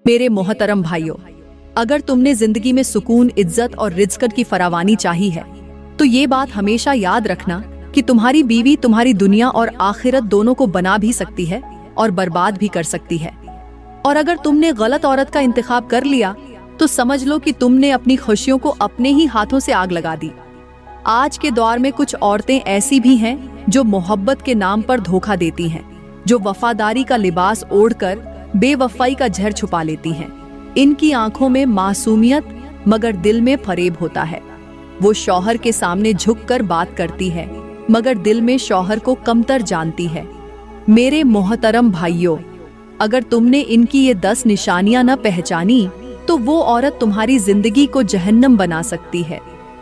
मेरे मोहतरम भाइयों, अगर तुमने जिंदगी में सुकून, इज्जत और रिज़्क़ की फरावानी चाही है तो ये बात हमेशा याद रखना कि तुम्हारी बीवी तुम्हारी दुनिया और आखिरत दोनों को बना भी सकती है और बर्बाद भी कर सकती है। और अगर तुमने गलत औरत का इंतखाब कर लिया तो समझ लो कि तुमने अपनी खुशियों को अपने ही हाथों से आग लगा दी। आज के दौर में कुछ औरतें ऐसी भी हैं जो मोहब्बत के नाम पर धोखा देती हैं, जो वफादारी का लिबास ओढ़कर बेवफाई का जहर छुपा लेती हैं। इनकी आंखों में मासूमियत मगर दिल में फरेब होता है। वो शौहर के सामने झुककर बात करती है मगर दिल में शौहर को कमतर जानती है। मेरे मोहतरम भाइयों, अगर तुमने इनकी ये 10 निशानियां न पहचानी तो वो औरत तुम्हारी जिंदगी को जहन्नम बना सकती है।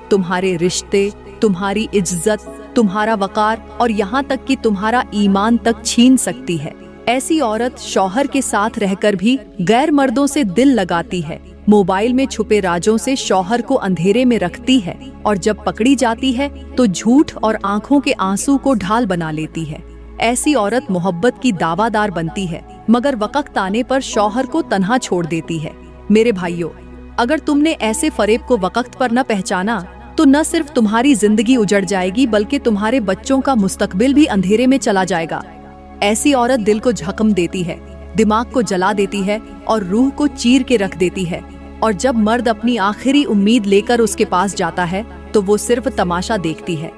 तुम्हारे रिश्ते, तुम्हारी इज्जत, तुम्हारा वकार और यहाँ तक कि तुम्हारा ईमान तक छीन सकती है। ऐसी औरत शौहर के साथ रहकर भी गैर मर्दों से दिल लगाती है, मोबाइल में छुपे राजों से शौहर को अंधेरे में रखती है और जब पकड़ी जाती है तो झूठ और आंखों के आंसू को ढाल बना लेती है। ऐसी औरत मोहब्बत की दावादार बनती है मगर वक्त आने पर शौहर को तन्हा छोड़ देती है। मेरे भाइयों, अगर तुमने ऐसे फरेब को वक्त पर न पहचाना तो न सिर्फ तुम्हारी जिंदगी उजड़ जाएगी बल्कि तुम्हारे बच्चों का मुस्तकबिल भी अंधेरे में चला जाएगा। ऐसी औरत दिल को जख्म देती है, दिमाग को जला देती है और रूह को चीर के रख देती है। और जब मर्द अपनी आखिरी उम्मीद लेकर उसके पास जाता है तो वो सिर्फ तमाशा देखती है।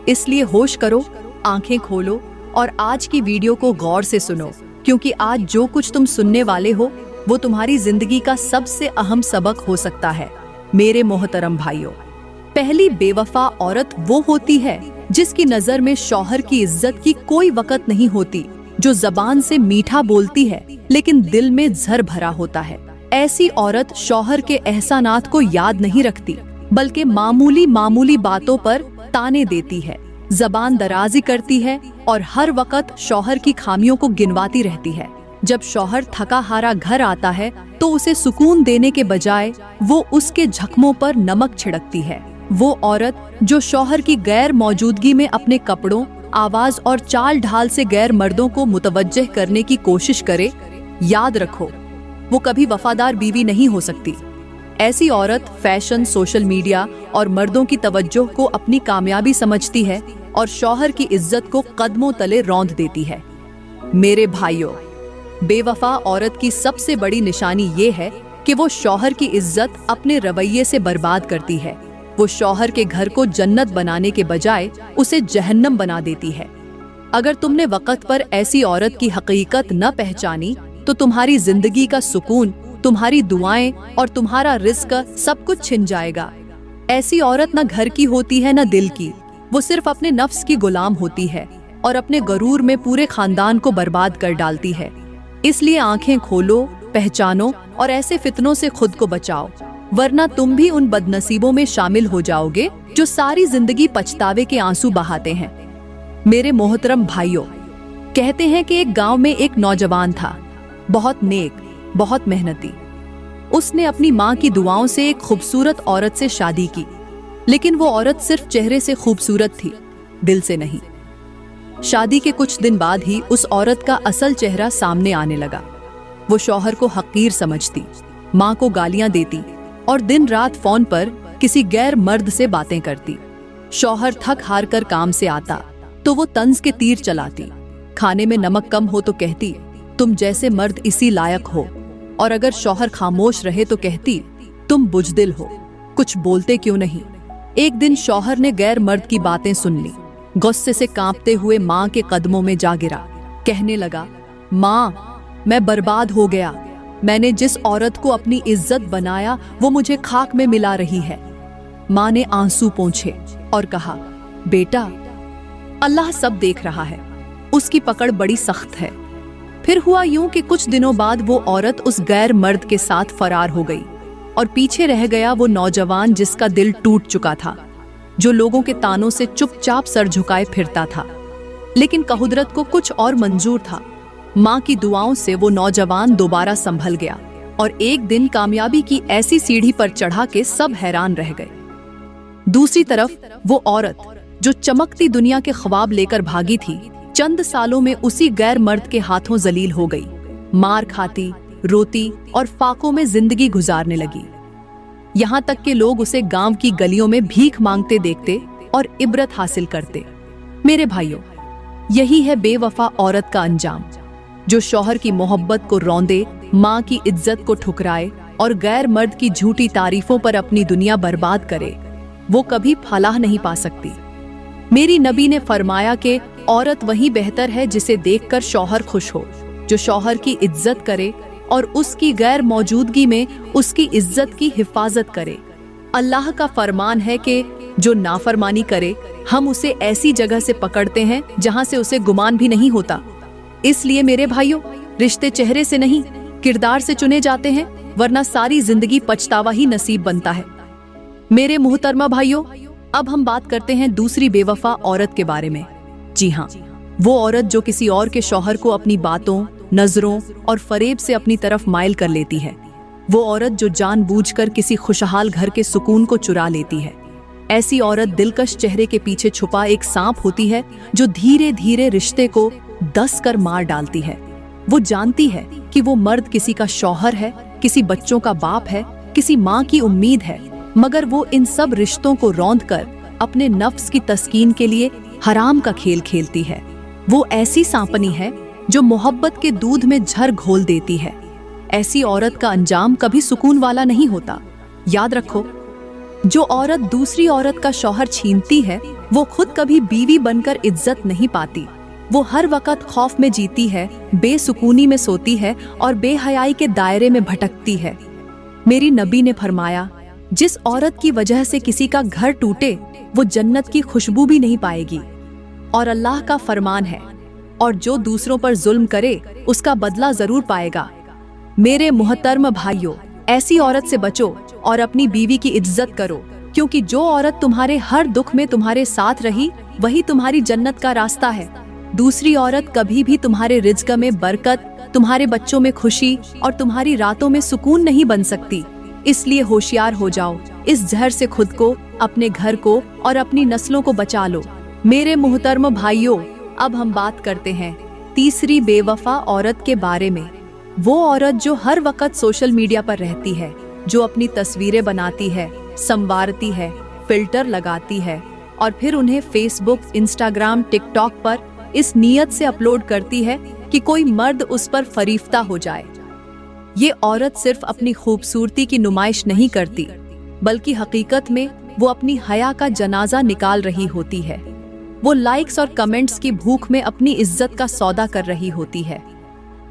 इसलिए होश करो, आंखें खोलो और आज की वीडियो को गौर से सुनो, क्योंकि आज जो कुछ तुम सुनने वाले हो वो तुम्हारी जिंदगी का सबसे अहम सबक हो सकता है। मेरे मोहतरम भाइयों, पहली बेवफा औरत वो होती है जिसकी नजर में शौहर की इज्जत की कोई वक़्त नहीं होती, जो जबान से मीठा बोलती है लेकिन दिल में जहर भरा होता है। ऐसी औरत शौहर के एहसानात को याद नहीं रखती बल्कि मामूली मामूली बातों पर ताने देती है, जबान दराजी करती है और हर वक्त शौहर की खामियों को गिनवाती रहती है। जब शौहर थका हारा घर आता है तो उसे सुकून देने के बजाय वो उसके जख्मों पर नमक छिड़कती है। वो औरत जो शौहर की गैर मौजूदगी में अपने कपड़ों, आवाज और चाल ढाल से गैर मर्दों को मुतवज्जह करने की कोशिश करे, याद रखो वो कभी वफादार बीवी नहीं हो सकती। ऐसी औरत फैशन, सोशल मीडिया और मर्दों की तवज्जो को अपनी कामयाबी समझती है और शौहर की इज्जत को कदमों तले रौंद देती है। मेरे भाइयों, बेवफा औरत की सबसे बड़ी निशानी ये है कि वो शौहर की इज्जत अपने रवैये से बर्बाद करती है। वो शौहर के घर को जन्नत बनाने के बजाय उसे जहन्नम बना देती है। अगर तुमने वक्त पर ऐसी औरत की हकीकत न पहचानी तो तुम्हारी जिंदगी का सुकून, तुम्हारी दुआएं और तुम्हारा रिज़्क़ सब कुछ छिन जाएगा। ऐसी औरत न घर की होती है न दिल की, वो सिर्फ अपने नफ्स की गुलाम होती है और अपने गरूर में पूरे खानदान को बर्बाद कर डालती है। इसलिए आंखें खोलो, पहचानो और ऐसे फितनों से खुद को बचाओ, वरना तुम भी उन बदनसीबों में शामिल हो जाओगे जो सारी जिंदगी पछतावे के आंसू बहाते हैं। मेरे मोहतरम भाइयों, कहते हैं कि एक गांव में एक नौजवान था, बहुत नेक, बहुत मेहनती। उसने अपनी माँ की दुआओं से एक खूबसूरत औरत से शादी की, लेकिन वो औरत सिर्फ चेहरे से खूबसूरत थी, दिल से नहीं। शादी के कुछ दिन बाद ही उस औरत का असल चेहरा सामने आने लगा। वो शौहर को हकीर समझती, माँ को गालियां देती और दिन रात फोन पर किसी गैर मर्द से बातें करती। शौहर थक हार कर काम से आता तो वो तंज के तीर चलाती। खाने में नमक कम हो तो कहती, तुम जैसे मर्द इसी लायक हो। और अगर शौहर खामोश रहे तो कहती, तुम बुजदिल हो, कुछ बोलते क्यों नहीं। एक दिन शौहर ने गैर मर्द की बातें सुन ली। गुस्से से कांपते हुए माँ के कदमों में जा गिरा। कहने लगा, माँ, मैं बर्बाद हो गया। मैंने जिस औरत को अपनी इज्जत बनाया वो मुझे खाक में मिला रही है। माँ ने आंसू पोंछे और कहा, बेटा, अल्लाह सब देख रहा है, उसकी पकड़ बड़ी सख्त है। फिर हुआ यूं कि कुछ दिनों बाद वो औरत उस गैर मर्द के साथ फरार हो गई और पीछे रह गया वो नौजवान जिसका दिल टूट चुका था, जो लोगों के तानों से चुपचाप सर झुकाए फिरता था। लेकिन कहुदरत को कुछ और मंजूर था। माँ की दुआओं से वो नौजवान दोबारा संभल गया और एक दिन कामयाबी की ऐसी सीढ़ी पर चढ़ा के सब हैरान रह गए। दूसरी तरफ वो औरत जो चमकती दुनिया के ख्वाब लेकर भागी थी, चंद सालों में उसी गैर मर्द के हाथों जलील हो गई। मार खाती, रोती और फाकों में जिंदगी गुजारने लगी। यहाँ तक कि लोग उसे गांव की गलियों में भीख मांगते देखते और इबरत हासिल करते। मेरे भाइयों, यही है बेवफा औरत का अंजाम, जो शौहर की मोहब्बत को रौंदे, माँ की इज्जत को ठुकराए और गैर मर्द की झूठी तारीफों पर अपनी दुनिया बर्बाद करे। वो कभी फलाह नहीं पा सकती। मेरी नबी ने फरमाया कि औरत वही बेहतर है जिसे देखकर शौहर खुश हो, जो शौहर की इज्जत करे और उसकी गैर मौजूदगी में उसकी इज्जत की हिफाजत करे। अल्लाह का फरमान है कि जो नाफरमानी करे हम उसे ऐसी जगह से पकड़ते हैं जहां से उसे गुमान भी नहीं होता। इसलिए मेरे भाइयों, रिश्ते चेहरे से नहीं किरदार से चुने जाते हैं, वरना सारी जिंदगी पछतावा ही नसीब बनता है। मेरे मुहतरमा भाइयों, अब हम बात करते हैं दूसरी बेवफा औरत के बारे में। जी हाँ, वो औरत जो किसी और के शौहर को अपनी बातों, नजरों और फरेब से अपनी तरफ माइल कर लेती है। वो औरत जो जानबूझकर किसी खुशहाल घर के सुकून को चुरा लेती है। ऐसी औरत दिलकश चेहरे के पीछे छुपा एक सांप होती है जो धीरे धीरे रिश्ते को दस कर मार डालती है। वो जानती है कि वो मर्द किसी का शौहर है, किसी बच्चों का बाप है, किसी माँ की उम्मीद है, मगर वो इन सब रिश्तों को रौंद कर अपने नफ्स की तस्कीन के लिए हराम का खेल खेलती है। वो ऐसी सांपनी है जो मोहब्बत के दूध में झर घोल देती है। ऐसी औरत का अंजाम कभी सुकून वाला नहीं होता। याद रखो, जो औरत दूसरी औरत का शौहर छीनती है वो खुद कभी बीवी बनकर इज्जत नहीं पाती। वो हर वक्त खौफ में जीती है, बेसुकूनी में सोती है और बेहयाई के दायरे में भटकती है। मेरी नबी ने फरमाया, जिस औरत की वजह से किसी का घर टूटे वो जन्नत की खुशबू भी नहीं पाएगी। और अल्लाह का फरमान है, और जो दूसरों पर जुल्म करे उसका बदला जरूर पाएगा। मेरे मुहतरम भाइयों, ऐसी औरत से बचो और अपनी बीवी की इज्जत करो, क्योंकि जो औरत तुम्हारे हर दुख में तुम्हारे साथ रही वही तुम्हारी जन्नत का रास्ता है। दूसरी औरत कभी भी तुम्हारे रिज़्क़ में बरकत, तुम्हारे बच्चों में खुशी और तुम्हारी रातों में सुकून नहीं बन सकती। इसलिए होशियार हो जाओ, इस जहर से खुद को, अपने घर को और अपनी नस्लों को बचा लो। मेरे मुहतरम भाइयों, अब हम बात करते हैं तीसरी बेवफा औरत के बारे में। वो औरत जो हर वक्त सोशल मीडिया पर रहती है, जो अपनी तस्वीरें बनाती है, संवारती है, फिल्टर लगाती है और फिर उन्हें फेसबुक, इंस्टाग्राम, टिकटॉक पर इस नीयत से अपलोड करती है कि कोई मर्द उस पर फरीफ्ता हो जाए। ये औरत सिर्फ अपनी खूबसूरती की नुमाइश नहीं करती, बल्कि हकीकत में वो अपनी हया का जनाजा निकाल रही होती है। वो लाइक्स और कमेंट्स की भूख में अपनी इज्जत का सौदा कर रही होती है।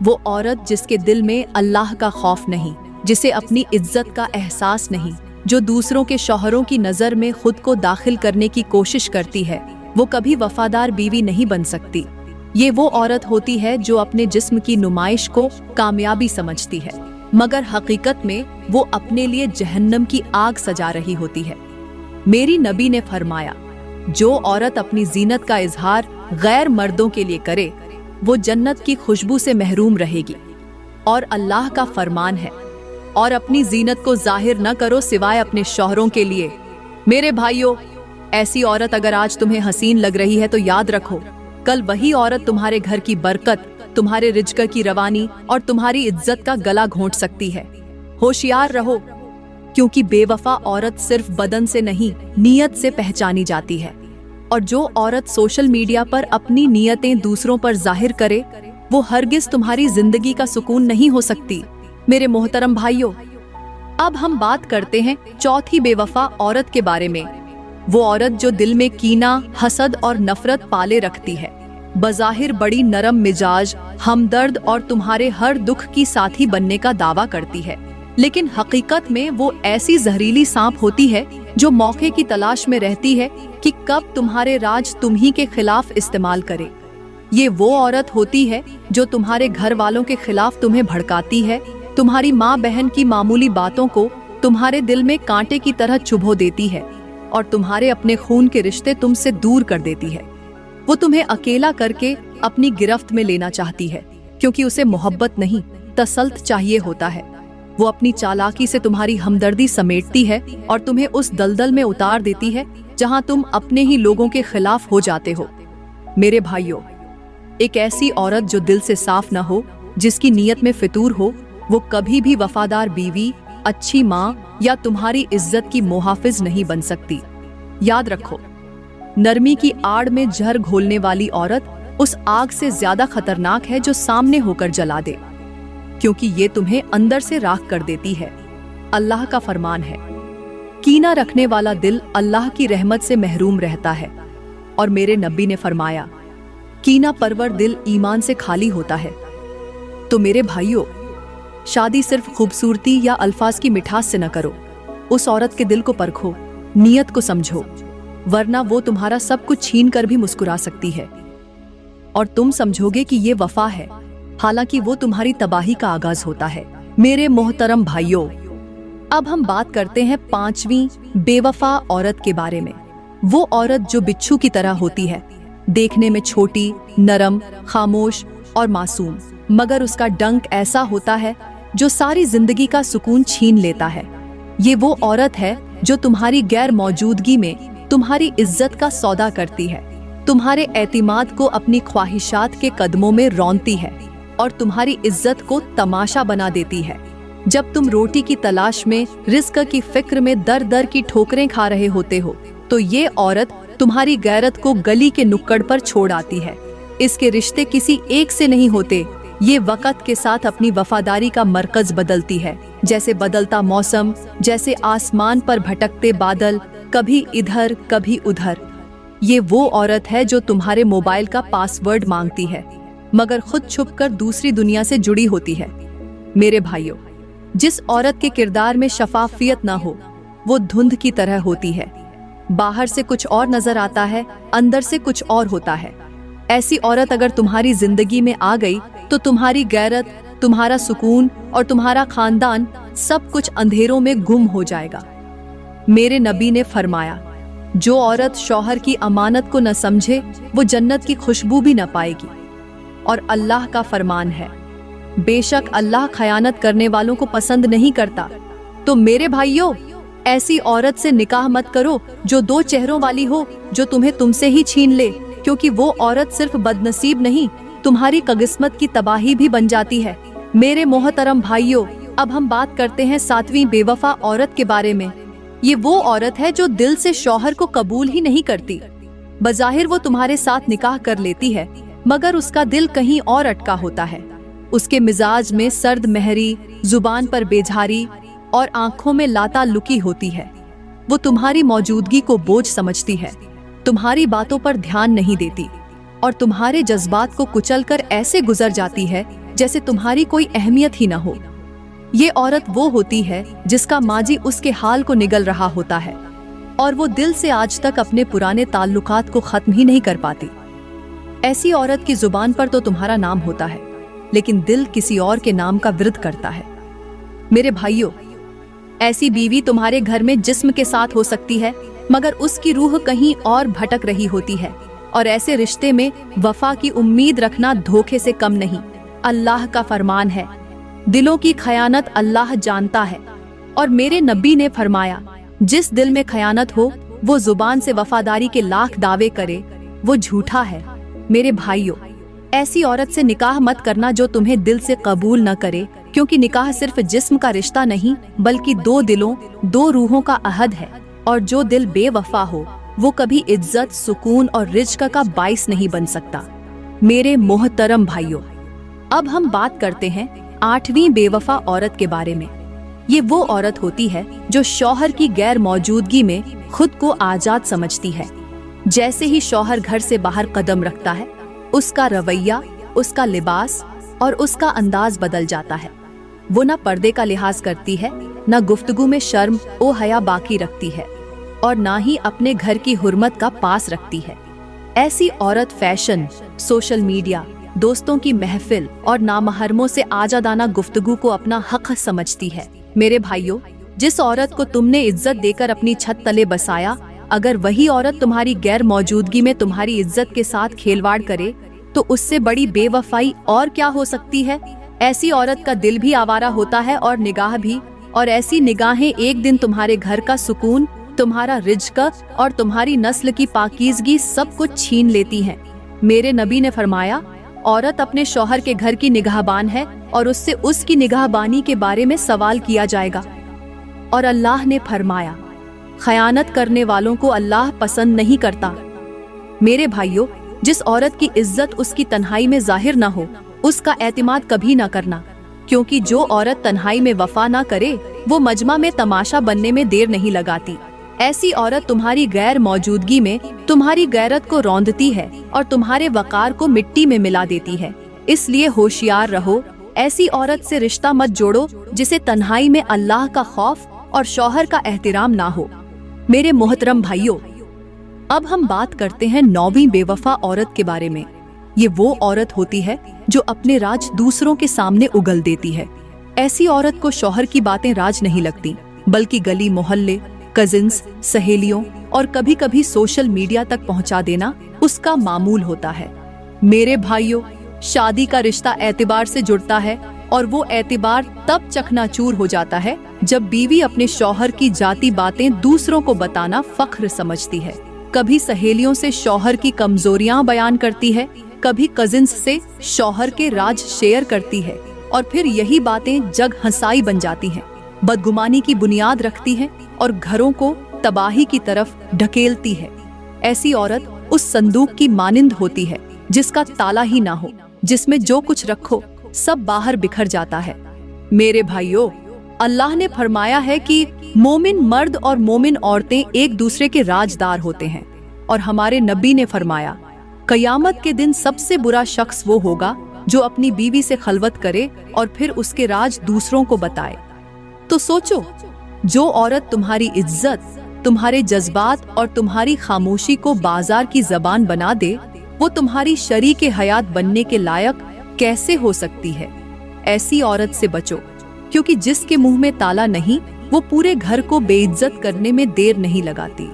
वो औरत जिसके दिल में अल्लाह का खौफ नहीं, जिसे अपनी इज्जत का एहसास नहीं, जो दूसरों के शौहरों की नज़र में खुद को दाखिल करने की कोशिश करती है, वो कभी वफादार बीवी नहीं बन सकती। ये वो औरत होती है जो अपने जिस्म की नुमाइश को कामयाबी समझती है, मगर हकीकत में वो अपने लिए जहन्नम की आग सजा रही होती है। मेरी नबी ने फरमाया, जो औरत अपनी जीनत का इजहार गैर मर्दों के लिए करे वो जन्नत की खुशबू से महरूम रहेगी। और अल्लाह का फरमान है, और अपनी जीनत को जाहिर न करो सिवाय अपने शौहरों के लिए। मेरे भाइयों, ऐसी औरत अगर आज तुम्हें हसीन लग रही है तो याद रखो, कल वही औरत तुम्हारे घर की बरकत, तुम्हारे रिज़्क़ की रवानी और तुम्हारी इज्जत का गला घोंट सकती है। होशियार रहो, क्योंकि बेवफा औरत सिर्फ बदन से नहीं, नीयत से पहचानी जाती है। और जो औरत सोशल मीडिया पर अपनी नीयतें दूसरों पर जाहिर करे वो हरगिज तुम्हारी जिंदगी का सुकून नहीं हो सकती। मेरे मोहतरम भाइयों, अब हम बात करते हैं चौथी बेवफा औरत के बारे में। वो औरत जो दिल में कीना, हसद और नफरत पाले रखती है, बज़ाहिर बड़ी नरम मिजाज, हमदर्द और तुम्हारे हर दुख की साथी बनने का दावा करती है, लेकिन हकीकत में वो ऐसी जहरीली सांप होती है जो मौके की तलाश में रहती है कि कब तुम्हारे राज तुम्ही के खिलाफ इस्तेमाल करे। ये वो औरत होती है जो तुम्हारे घर वालों के खिलाफ तुम्हें भड़काती है, तुम्हारी माँ बहन की मामूली बातों को तुम्हारे दिल में कांटे की तरह चुभो देती है और तुम्हारे अपने खून के रिश्ते तुमसे दूर कर देती है। वो तुम्हें अकेला करके अपनी गिरफ्त में लेना चाहती है, क्योंकि उसे मोहब्बत नहीं, तसल्त चाहिए होता है। वो अपनी चालाकी से तुम्हारी हमदर्दी समेटती है और तुम्हें उस दलदल में उतार देती है जहां तुम अपने ही लोगों के खिलाफ हो जाते हो। मेरे भाइयों, एक ऐसी औरत जो दिल से साफ न हो, जिसकी नीयत में फितूर हो वो कभी भी वफादार बीवी, अच्छी माँ या तुम्हारी इज्जत की मुहाफिज नहीं बन सकती। याद रखो, नरमी की आड़ में जहर घोलने वाली औरत उस आग से ज्यादा खतरनाक है जो सामने होकर जला दे, क्योंकि ये तुम्हें अंदर से राख कर देती है। अल्लाह का फरमान है, कीना रखने वाला दिल अल्लाह की रहमत से महरूम रहता है। और मेरे नबी ने फरमाया, कीना परवर दिल ईमान से खाली होता है। तो मेरे भाइयों, शादी सिर्फ खूबसूरती या अल्फाज की मिठास से न करो। उस औरत के दिल को परखो, नियत को समझो, वरना वो तुम्हारा सब कुछ छीन कर भी मुस्कुरा सकती है और तुम समझोगे कि ये वफा है, हालांकि वो तुम्हारी तबाही का आगाज होता है। मेरे मोहतरम भाइयों, अब हम बात करते हैं 5वीं बेवफा औरत के बारे में। वो औरत जो बिच्छू की तरह होती है, देखने में छोटी, नरम, खामोश और मासूम, मगर उसका डंक ऐसा होता है जो सारी जिंदगी का सुकून छीन लेता है। ये वो औरत है जो तुम्हारी गैर मौजूदगी में तुम्हारी इज्जत का सौदा करती है, तुम्हारे एतिमाद को अपनी ख्वाहिशात के कदमों में रौंदती है और तुम्हारी इज्जत को तमाशा बना देती है। जब तुम रोटी की तलाश में, रिस्क की फिक्र में दर दर की ठोकरें खा रहे होते हो, तो ये औरत तुम्हारी गैरत को गली के नुक्कड़ पर छोड़ आती है। इसके रिश्ते किसी एक से नहीं होते, ये वक़्त के साथ अपनी वफादारी का मरकज बदलती है, जैसे बदलता मौसम, जैसे आसमान पर भटकते बादल, कभी इधर कभी उधर। ये वो औरत है जो तुम्हारे मोबाइल का पासवर्ड मांगती है, मगर खुद छुपकर दूसरी दुनिया से जुड़ी होती है। मेरे भाइयों, जिस औरत के किरदार में शफाफियत ना हो, वो धुंध की तरह होती है। बाहर से कुछ और नजर आता है, अंदर से कुछ और होता है। ऐसी औरत अगर तुम्हारी जिंदगी में आ गई तो तुम्हारी गैरत, तुम्हारा सुकून और तुम्हारा खानदान सब कुछ अंधेरों में गुम हो जाएगा। मेरे नबी ने फरमाया, जो औरत शौहर की अमानत को न समझे, वो जन्नत की खुशबू भी न पाएगी। और अल्लाह का फरमान है, बेशक अल्लाह खयानत करने वालों को पसंद नहीं करता। तो मेरे भाइयों, ऐसी औरत से निकाह मत करो जो 2 चेहरों वाली हो, जो तुम्हें तुमसे ही छीन ले, क्योंकि वो औरत सिर्फ बदनसीब नहीं, तुम्हारी किस्मत की तबाही भी बन जाती है। मेरे मोहतरम भाइयों, अब हम बात करते हैं 7वीं बेवफा औरत के बारे में। ये वो औरत है जो दिल से शौहर को कबूल ही नहीं करती। बज़ाहिर वो तुम्हारे साथ निकाह कर लेती है, मगर उसका दिल कहीं और अटका होता है। उसके मिजाज में सर्द महरी, जुबान पर बेझारी और आंखों में लाताल्लुकी होती है। वो तुम्हारी मौजूदगी को बोझ समझती है, तुम्हारी बातों पर ध्यान नहीं देती और तुम्हारे जज्बात को कुचलकर ऐसे गुजर जाती है जैसे तुम्हारी कोई अहमियत ही न हो। ये औरत वो होती है जिसका माजी उसके हाल को निगल रहा होता है और वो दिल से आज तक अपने पुराने ताल्लुकात को खत्म ही नहीं कर पाती। ऐसी औरत की जुबान पर तो तुम्हारा नाम होता है, लेकिन दिल किसी और के नाम का विरोध करता है। मेरे भाइयों, ऐसी बीवी तुम्हारे घर में जिस्म के साथ हो सकती है, मगर उसकी रूह कहीं और भटक रही होती है। और ऐसे रिश्ते में वफा की उम्मीद रखना धोखे से कम नहीं। अल्लाह का फरमान है, दिलों की खयानत अल्लाह जानता है। और मेरे नबी ने फरमाया, जिस दिल में खयानत हो, वो जुबान से वफादारी के लाख दावे करे, वो झूठा है। मेरे भाइयों, ऐसी औरत से निकाह मत करना जो तुम्हें दिल से कबूल न करे, क्योंकि निकाह सिर्फ जिस्म का रिश्ता नहीं, बल्कि 2 दिलों, 2 रूहों का अहद है। और जो दिल बेवफा हो, वो कभी इज्जत, सुकून और रिज़्क का बाइस नहीं बन सकता। मेरे मोहतरम भाइयों, अब हम बात करते हैं 8वीं बेवफा औरत के बारे में। ये वो औरत होती है जो शौहर की गैर मौजूदगी में खुद को आजाद समझती है। जैसे ही शौहर घर से बाहर कदम रखता है, उसका रवैया, उसका लिबास और उसका अंदाज बदल जाता है। वो न पर्दे का लिहाज करती है, न गुफ्तगू में शर्म ओ हया बाकी रखती है और ना ही अपने घर की हुर्मत का पास रखती है। ऐसी औरत फैशन, सोशल मीडिया, दोस्तों की महफिल और नामहरमों से आजादाना गुफ्तगू को अपना हक समझती है। मेरे भाइयों, जिस औरत को तुमने इज्जत देकर अपनी छत तले बसाया, अगर वही औरत तुम्हारी गैर मौजूदगी में तुम्हारी इज्जत के साथ खेलवाड़ करे, तो उससे बड़ी बेवफाई और क्या हो सकती है। ऐसी औरत का दिल भी आवारा होता है और निगाह भी, और ऐसी निगाहें एक दिन तुम्हारे घर का सुकून, तुम्हारा रिज़्क और तुम्हारी नस्ल की पाकीज़गी सब कुछ छीन लेती हैं। मेरे नबी ने फरमाया, औरत अपने शौहर के घर की निगाहबान है और उससे उसकी निगाहबानी के बारे में सवाल किया जाएगा। और अल्लाह ने फरमाया, खयानत करने वालों को अल्लाह पसंद नहीं करता। मेरे भाइयों, जिस औरत की इज्जत उसकी तन्हाई में जाहिर ना हो, उसका एतमाद कभी ना करना, क्योंकि जो औरत तन्हाई में वफा ना करे वो मजमा में तमाशा बनने में देर नहीं लगाती। ऐसी औरत तुम्हारी गैर मौजूदगी में तुम्हारी गैरत को रौंदती है और तुम्हारे वकार को मिट्टी में मिला देती है। इसलिए होशियार रहो, ऐसी औरत से रिश्ता मत जोड़ो जिसे तन्हाई में अल्लाह का खौफ और शौहर का एहतराम ना हो। मेरे मोहतरम भाइयों, अब हम बात करते हैं 9वीं बेवफा औरत के बारे में। ये वो औरत होती है जो अपने राज दूसरों के सामने उगल देती है। ऐसी औरत को शौहर की बातें राज नहीं लगती, बल्कि गली मोहल्ले, कजिन्स, सहेलियों और कभी कभी सोशल मीडिया तक पहुंचा देना उसका मामूल होता है। मेरे भाइयों, शादी का रिश्ता एतबार से जुड़ता है और वो एतबार तब चकनाचूर हो जाता है जब बीवी अपने शौहर की जाती बातें दूसरों को बताना फख्र समझती है। कभी सहेलियों से शौहर की कमजोरियां बयान करती है, कभी कजिन्स से शौहर के राज शेयर करती है और फिर यही बातें जग हंसाई बन जाती हैं, बदगुमानी की बुनियाद रखती है और घरों को तबाही की तरफ ढकेलती है। ऐसी औरत उस संदूक की मानिंद होती है जिसका ताला ही ना हो, जिसमें जो कुछ रखो सब बाहर बिखर जाता है। मेरे भाइयों, अल्लाह ने फरमाया है कि मोमिन मर्द और मोमिन औरतें एक दूसरे के राजदार होते हैं, और हमारे नबी ने फरमाया, कयामत के दिन सबसे बुरा शख्स वो होगा जो अपनी बीवी से खलवत करे और फिर उसके राज दूसरों को बताए। तो सोचो, जो औरत तुम्हारी इज्जत, तुम्हारे जज्बात और तुम्हारी खामोशी को बाजार की जबान बना दे, वो तुम्हारी शरीके हयात बनने के लायक कैसे हो सकती है? ऐसी औरत से बचो, क्योंकि जिसके मुंह में ताला नहीं वो पूरे घर को बेइज्जत करने में देर नहीं लगाती।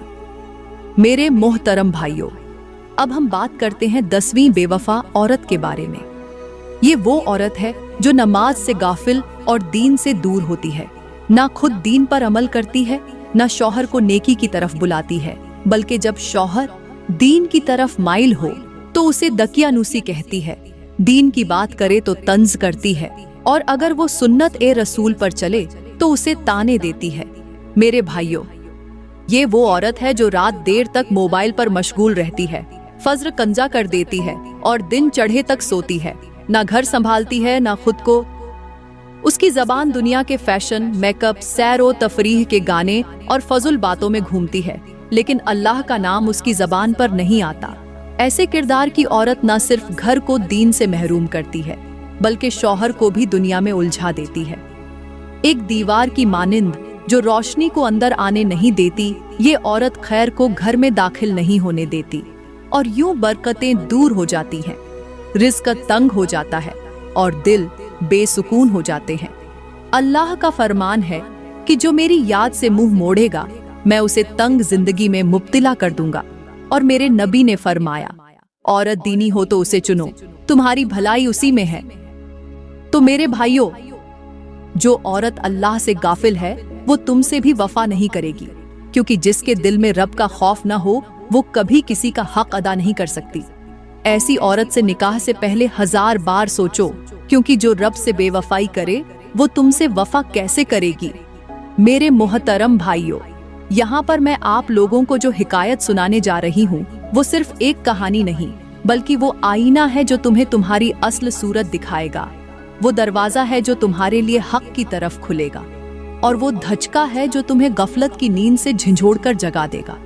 मेरे मोहतरम भाइयों, अब हम बात करते हैं 10वीं बेवफा औरत के बारे में। ये वो औरत है जो नमाज से गाफिल और दीन से दूर होती है, ना खुद दीन पर अमल करती है, ना शौहर को नेकी की तरफ बुलाती है, बल्कि जब शौहर दीन की तरफ माइल हो तो उसे दकियानूसी कहती है, दीन की बात करे तो तंज करती है, और अगर वो सुन्नत ए रसूल पर चले तो उसे ताने देती है। मेरे भाइयों, ये वो औरत है जो रात देर तक मोबाइल पर मशगूल रहती है, फज्र कंजा कर देती है और दिन चढ़े तक सोती है, ना घर संभालती है ना खुद को। उसकी जबान दुनिया के फैशन, मेकअप, सैर व तफरीह के गाने और फजुल बातों में घूमती है, लेकिन अल्लाह का नाम उसकी जबान पर नहीं आता। ऐसे किरदार की औरत न सिर्फ घर को दीन से महरूम करती है, बल्कि शौहर को भी दुनिया में उलझा देती है। एक दीवार की मानिंद जो रोशनी को अंदर आने नहीं देती, ये औरत खैर को घर में दाखिल नहीं होने देती और यूं बरकतें दूर हो जाती हैं, रिज़्क तंग हो जाता है और दिल बेसुकून हो जाते हैं। अल्लाह का फरमान है कि जो मेरी याद से मुंह मोड़ेगा मैं उसे तंग जिंदगी में मुब्तिला कर दूंगा। और मेरे नबी ने फरमाया, औरत दीनी हो तो उसे चुनो, तुम्हारी भलाई उसी में है। तो मेरे भाइयों, जो औरत अल्लाह से गाफिल है वो तुमसे भी वफा नहीं करेगी, क्योंकि जिसके दिल में रब का खौफ न हो वो कभी किसी का हक अदा नहीं कर सकती। ऐसी औरत से निकाह से पहले 1000 बार सोचो, क्योंकि जो रब से बेवफाई करे वो तुमसे वफा कैसे करेगी। मेरे मोहतरम भाइयों, यहाँ पर मैं आप लोगों को जो हिकायत सुनाने जा रही हूँ वो सिर्फ एक कहानी नहीं, बल्कि वो आईना है जो तुम्हें तुम्हारी असल सूरत दिखाएगा। वो दरवाजा है जो तुम्हारे लिए हक की तरफ खुलेगा, और वो धचका है जो तुम्हें गफलत की नींद से झंझोड़ कर जगा देगा।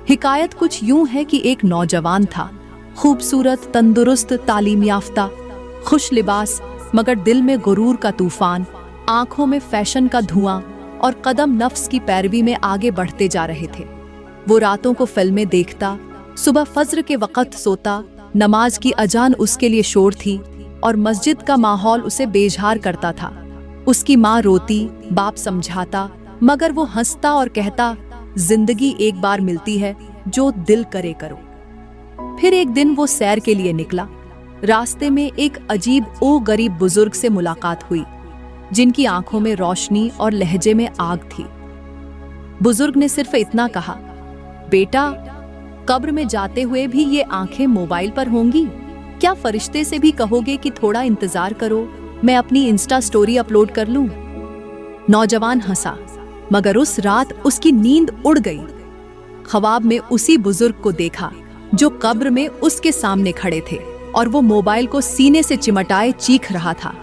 हिकायत कुछ यूं है कि एक नौजवान था, खूबसूरत, तंदुरुस्त, तालीम याफ्ता, खुश लिबास, मगर दिल में गुरूर का तूफान, आंखों में फैशन का धुआं और कदम नफ्स की पैरवी में आगे बढ़ते जा रहे थे। वो रातों को फिल्में देखता, सुबह फज्र के वक़्त सोता, नमाज की अजान उसके लिए शोर थी और मस्जिद का माहौल उसे बेजार करता था। उसकी माँ रोती, बाप समझाता, मगर वो हंसता और कहता, जिंदगी एक बार मिलती है, जो दिल करे करो। फिर एक दिन वो सैर के लिए निकला। रास्ते में एक अजीब ओ गरीब बुजुर्ग से मुलाकात हुई, जिनकी आंखों में रोशनी और लहजे में आग थी। बुजुर्ग ने सिर्फ इतना कहा, बेटा, कब्र में जाते हुए भी ये आंखें मोबाइल पर होंगी? क्या फरिश्ते से भी कहोगे कि थोड़ा इंतजार करो, मैं अपनी इंस्टा स्टोरी अपलोड कर लूं? नौजवान हंसा, मगर उस रात उसकी नींद उड़ गई। ख्वाब में उसी बुजुर्ग को देखा जो कब्र में उसके सामने खड़े थे और वो मोबाइल को सीने से चिमटाए चीख रहा था,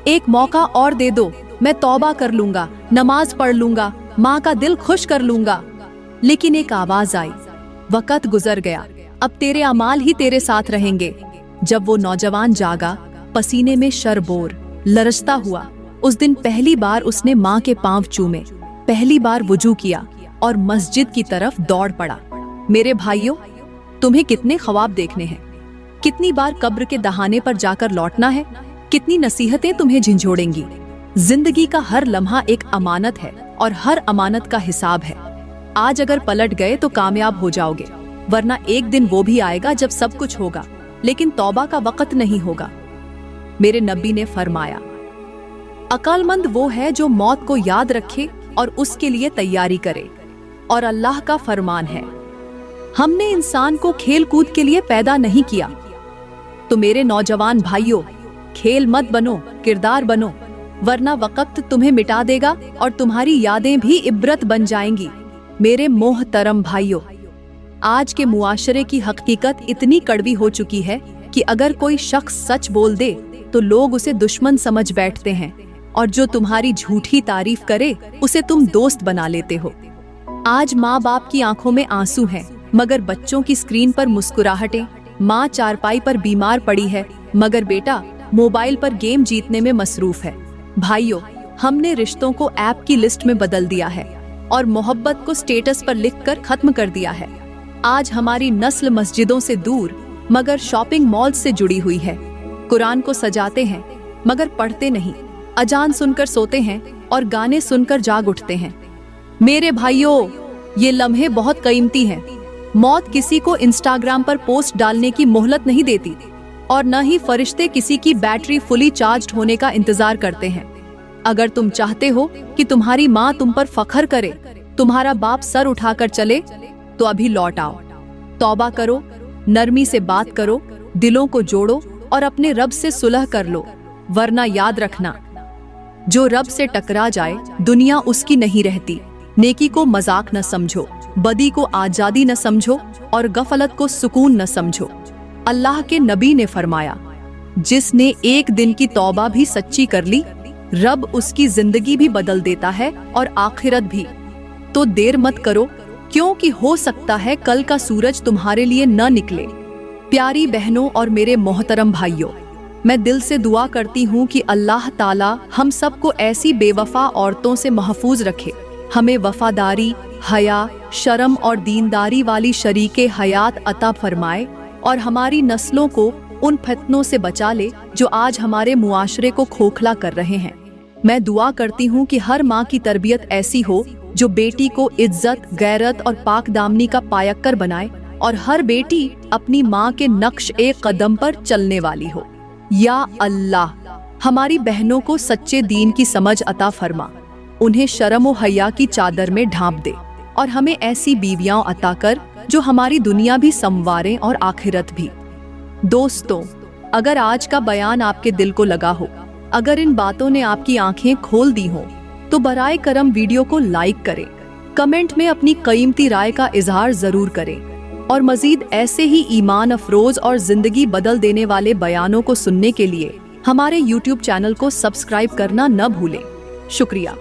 एक मौका और दे दो, मैं तौबा कर लूंगा, नमाज पढ़ लूंगा, माँ का दिल खुश कर लूंगा। लेकिन एक आवाज आई, वक्त गुजर गया, अब तेरे अमाल ही तेरे साथ रहेंगे। जब वो नौजवान जागा, पसीने में शरबोर, लरजता हुआ, उस दिन पहली बार उसने माँ के पांव चूमे, पहली बार वुजू किया और मस्जिद की तरफ दौड़ पड़ा। मेरे भाइयों, तुम्हें कितने ख्वाब देखने हैं? कितनी बार कब्र के दहाने पर जाकर लौटना है? कितनी नसीहतें तुम्हें झंझोड़ेंगी? जिंदगी का हर लम्हा एक अमानत है और हर अमानत का हिसाब है। आज अगर पलट गए तो कामयाब हो जाओगे, वरना एक दिन वो भी आएगा जब सब कुछ होगा, लेकिन तौबा का वक्त नहीं होगा। मेरे नबी ने फरमाया, अक्लमंद वो है जो मौत को याद रखे और उसके लिए तैयारी करे। और अल्लाह का फरमान है, हमने इंसान को खेल कूद के लिए पैदा नहीं किया। तो मेरे नौजवान भाइयों, खेल मत बनो, किरदार बनो, वरना वक्त तुम्हें मिटा देगा और तुम्हारी यादें भी इब्रत बन जाएंगी। मेरे मोहतरम भाइयों, आज के मुआशरे की हकीकत इतनी कड़वी हो चुकी है कि अगर कोई शख्स सच बोल दे तो लोग उसे दुश्मन समझ बैठते हैं, और जो तुम्हारी झूठी तारीफ करे उसे तुम दोस्त बना लेते हो। आज माँ बाप की आंखों में आंसू हैं, मगर बच्चों की स्क्रीन पर मुस्कुराहटें। माँ चारपाई पर बीमार पड़ी है, मगर बेटा मोबाइल पर गेम जीतने में मसरूफ है। भाइयों, हमने रिश्तों को ऐप की लिस्ट में बदल दिया है और मोहब्बत को स्टेटस पर लिखकर खत्म कर दिया है। आज हमारी नस्ल मस्जिदों से दूर मगर शॉपिंग मॉल से जुड़ी हुई है। कुरान को सजाते हैं मगर पढ़ते नहीं, अजान सुनकर सोते हैं और गाने सुनकर जाग उठते हैं। मेरे भाइयों, ये लम्हे बहुत कीमती हैं। मौत किसी को इंस्टाग्राम पर पोस्ट डालने की मोहलत नहीं देती और न ही फरिश्ते किसी की बैटरी फुली चार्ज्ड होने का इंतजार करते हैं। अगर तुम चाहते हो कि तुम्हारी माँ तुम पर फख्र करे, तुम्हारा बाप सर उठाकर चले, तो अभी लौट आओ, तौबा करो, नरमी से बात करो, दिलों को जोड़ो और अपने रब से सुलह कर लो। वरना याद रखना, जो रब से टकरा जाए दुनिया उसकी नहीं रहती। नेकी को मजाक न समझो, बदी को आजादी न समझो और गफलत को सुकून न समझो। अल्लाह के नबी ने फरमाया, जिसने एक दिन की तौबा भी सच्ची कर ली, रब उसकी जिंदगी भी बदल देता है और आखिरत भी। तो देर मत करो, क्योंकि हो सकता है कल का सूरज तुम्हारे लिए न निकले। प्यारी बहनों और मेरे मोहतरम भाइयों, मैं दिल से दुआ करती हूँ कि अल्लाह ताला हम सबको ऐसी बेवफा औरतों से महफूज रखे। हमें वफादारी, हया, शर्म और दीनदारी वाली शरीके हयात अता फरमाए और हमारी नस्लों को उन फितनों से बचा ले जो आज हमारे मुआशरे को खोखला कर रहे हैं। मैं दुआ करती हूँ कि हर माँ की तरबियत ऐसी हो जो बेटी को इज्जत, गैरत और पाक दामनी का पायक्कर बनाए और हर बेटी अपनी माँ के नक्श एक कदम पर चलने वाली हो। या अल्लाह, हमारी बहनों को सच्चे दीन की समझ अता फरमा, उन्हें शर्म व हया की चादर में ढांप दे और हमें ऐसी बीवियां अता कर जो हमारी दुनिया भी संवारें और आखिरत भी। दोस्तों, अगर आज का बयान आपके दिल को लगा हो, अगर इन बातों ने आपकी आंखें खोल दी हो, तो बराए करम वीडियो को लाइक करें, कमेंट में अपनी कीमती राय का इजहार जरूर करें और मजीद ऐसे ही ईमान अफरोज और जिंदगी बदल देने वाले बयानों को सुनने के लिए हमारे YouTube चैनल को सब्सक्राइब करना न भूलें। शुक्रिया।